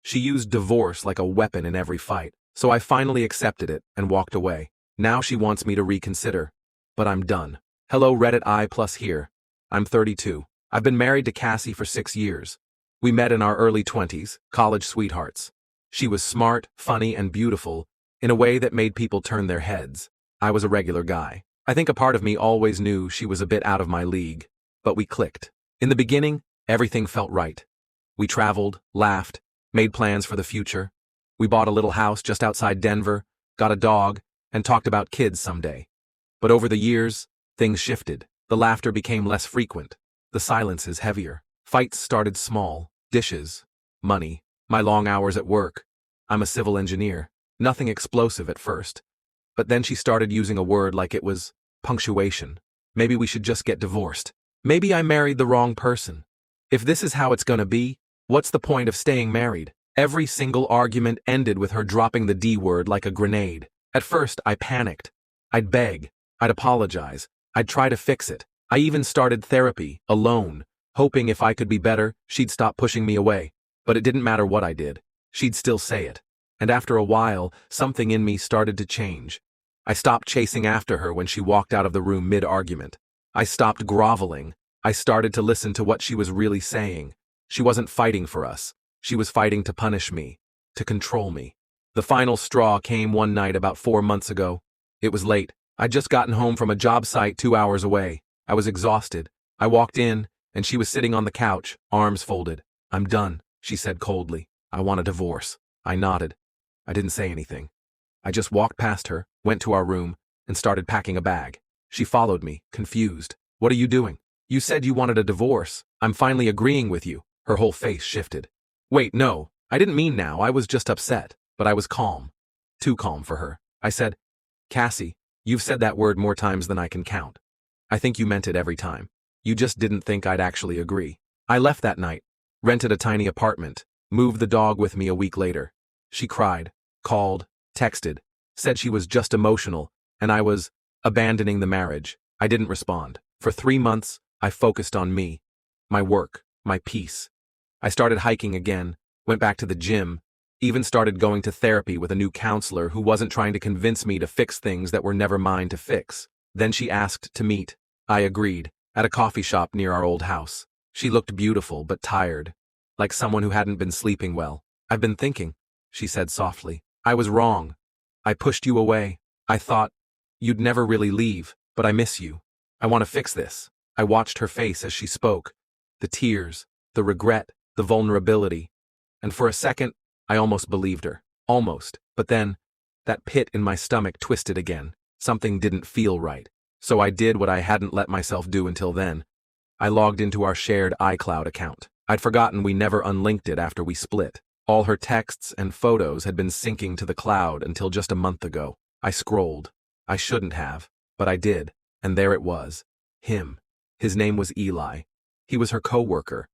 She used divorce like a weapon in every fight, so I finally accepted it and walked away. Now she wants me to reconsider. But I'm done. Hello Reddit I plus here. I'm 32. I've been married to Cassie for 6 years. We met in our early 20s, college sweethearts. She was smart, funny, and beautiful, in a way that made people turn their heads. I was a regular guy. I think a part of me always knew she was a bit out of my league, but we clicked. In the beginning, everything felt right. We traveled, laughed, made plans for the future. We bought a little house just outside Denver, got a dog, and talked about kids someday. But over the years, things shifted. The laughter became less frequent. The silences heavier. Fights started small. Dishes. Money. My long hours at work. I'm a civil engineer. Nothing explosive at first. But then she started using a word like it was punctuation. Maybe we should just get divorced. Maybe I married the wrong person. If this is how it's gonna be, what's the point of staying married? Every single argument ended with her dropping the D word like a grenade. At first, I panicked. I'd beg. I'd apologize. I'd try to fix it. I even started therapy, alone, hoping if I could be better, she'd stop pushing me away. But it didn't matter what I did. She'd still say it. And after a while, something in me started to change. I stopped chasing after her when she walked out of the room mid-argument. I stopped groveling. I started to listen to what she was really saying. She wasn't fighting for us. She was fighting to punish me, to control me. The final straw came one night about 4 months ago. It was late. I'd just gotten home from a job site 2 hours away. I was exhausted. I walked in, and she was sitting on the couch, arms folded. "I'm done," she said coldly. "I want a divorce." I nodded. I didn't say anything. I just walked past her, went to our room, and started packing a bag. She followed me, confused. "What are you doing? You said you wanted a divorce. I'm finally agreeing with you." Her whole face shifted. "Wait, no, I didn't mean now. I was just upset." But I was calm. Too calm for her. I said, "Cassie, you've said that word more times than I can count. I think you meant it every time. You just didn't think I'd actually agree." I left that night, rented a tiny apartment, moved the dog with me a week later. She cried, called, texted, said she was just emotional, and I was abandoning the marriage. I didn't respond. For 3 months, I focused on me, my work, my peace. I started hiking again, went back to the gym, even started going to therapy with a new counselor who wasn't trying to convince me to fix things that were never mine to fix. Then she asked to meet. I agreed, at a coffee shop near our old house. She looked beautiful but tired, like someone who hadn't been sleeping well. "I've been thinking," she said softly. "I was wrong. I pushed you away. I thought you'd never really leave, but I miss you. I want to fix this." I watched her face as she spoke, the tears, the regret, the vulnerability, and for a second, I almost believed her. Almost. But then, that pit in my stomach twisted again. Something didn't feel right. So I did what I hadn't let myself do until then. I logged into our shared iCloud account. I'd forgotten we never unlinked it after we split. All her texts and photos had been syncing to the cloud until just a month ago. I scrolled. I shouldn't have, but I did. And there it was. Him. His name was Eli. He was her coworker.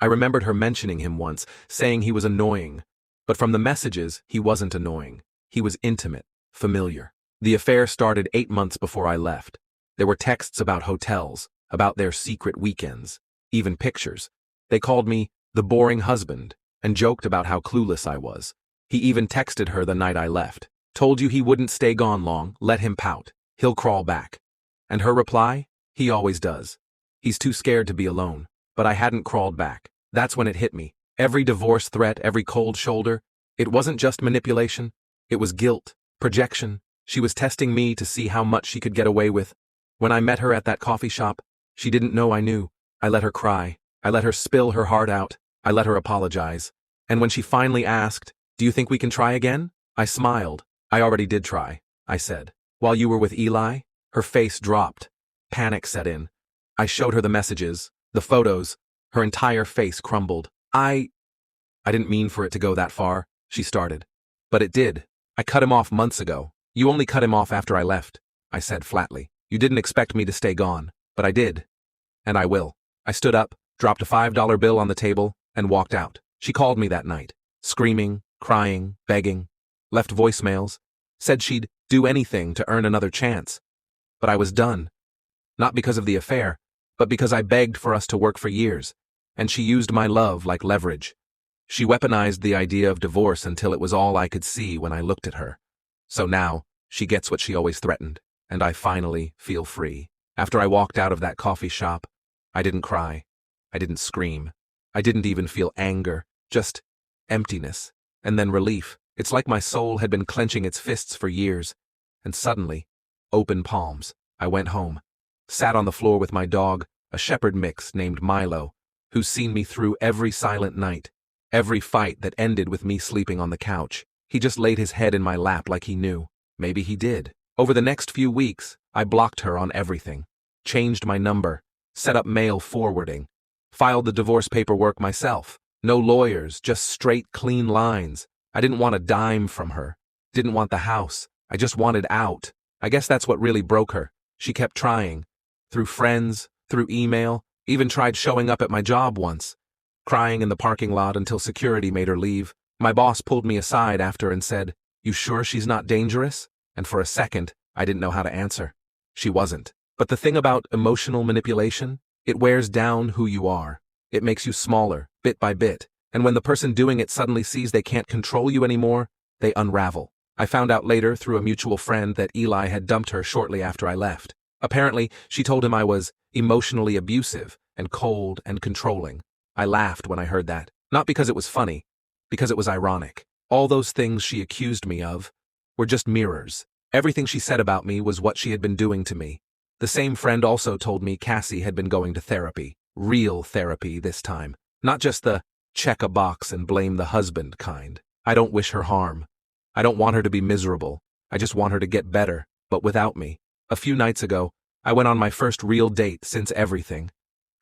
I remembered her mentioning him once, saying he was annoying. But from the messages, he wasn't annoying. He was intimate, familiar. The affair started 8 months before I left. There were texts about hotels, about their secret weekends, even pictures. They called me the boring husband and joked about how clueless I was. He even texted her the night I left. "Told you he wouldn't stay gone long, let him pout. He'll crawl back." And her reply? "He always does. He's too scared to be alone." But I hadn't crawled back. That's when it hit me. Every divorce threat, every cold shoulder, it wasn't just manipulation. It was guilt, projection. She was testing me to see how much she could get away with. When I met her at that coffee shop, she didn't know I knew. I let her cry. I let her spill her heart out. I let her apologize. And when she finally asked, "Do you think we can try again?" I smiled. "I already did try," I said. "While you were with Eli?" Her face dropped. Panic set in. I showed her the messages, the photos. Her entire face crumbled. I didn't mean for it to go that far," she started. "But it did. I cut him off months ago." "You only cut him off after I left," I said flatly. "You didn't expect me to stay gone, but I did. And I will." I stood up, dropped a $5 bill on the table, and walked out. She called me that night, screaming, crying, begging, left voicemails, said she'd do anything to earn another chance. But I was done. Not because of the affair, but because I begged for us to work for years, and she used my love like leverage. She weaponized the idea of divorce until it was all I could see when I looked at her. So now, she gets what she always threatened, and I finally feel free. After I walked out of that coffee shop, I didn't cry. I didn't scream. I didn't even feel anger, just emptiness, and then relief. It's like my soul had been clenching its fists for years, and suddenly, open palms. I went home, sat on the floor with my dog, a shepherd mix named Milo, who's seen me through every silent night, every fight that ended with me sleeping on the couch. He just laid his head in my lap like he knew. Maybe he did. Over the next few weeks, I blocked her on everything, changed my number, set up mail forwarding, filed the divorce paperwork myself. No lawyers, just straight, clean lines. I didn't want a dime from her. Didn't want the house. I just wanted out. I guess that's what really broke her. She kept trying. Through friends, through email, even tried showing up at my job once. Crying in the parking lot until security made her leave. My boss pulled me aside after and said, "You sure she's not dangerous?" And for a second, I didn't know how to answer. She wasn't. But the thing about emotional manipulation, it wears down who you are. It makes you smaller, bit by bit. And when the person doing it suddenly sees they can't control you anymore, they unravel. I found out later through a mutual friend that Eli had dumped her shortly after I left. Apparently, she told him I was emotionally abusive and cold and controlling. I laughed when I heard that. Not because it was funny, because it was ironic. All those things she accused me of were just mirrors. Everything she said about me was what she had been doing to me. The same friend also told me Cassie had been going to therapy. Real therapy this time. Not just the check a box and blame the husband kind. I don't wish her harm. I don't want her to be miserable. I just want her to get better, but without me. A few nights ago, I went on my first real date since everything.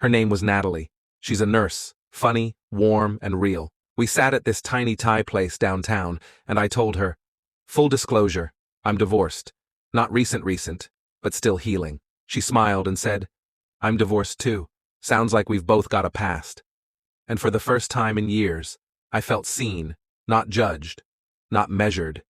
Her name was Natalie. She's a nurse, funny, warm, and real. We sat at this tiny Thai place downtown, and I told her, full disclosure, I'm divorced. Not recent, but still healing. She smiled and said, I'm divorced too. Sounds like we've both got a past. And for the first time in years, I felt seen, not judged, not measured.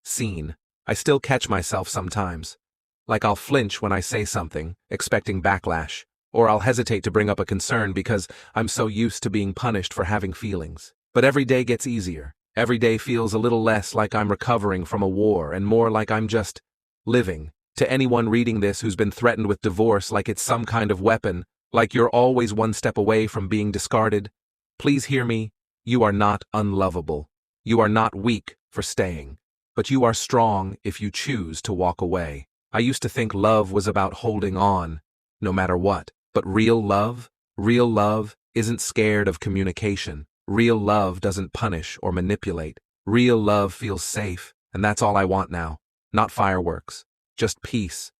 Seen. I still catch myself sometimes. Like I'll flinch when I say something, expecting backlash, or I'll hesitate to bring up a concern because I'm so used to being punished for having feelings. But every day gets easier. Every day feels a little less like I'm recovering from a war and more like I'm just living. To anyone reading this who's been threatened with divorce like it's some kind of weapon, like you're always one step away from being discarded, please hear me. You are not unlovable. You are not weak for staying. But you are strong if you choose to walk away. I used to think love was about holding on, no matter what. But real love isn't scared of communication. Real love doesn't punish or manipulate. Real love feels safe, and that's all I want now. Not fireworks, just peace.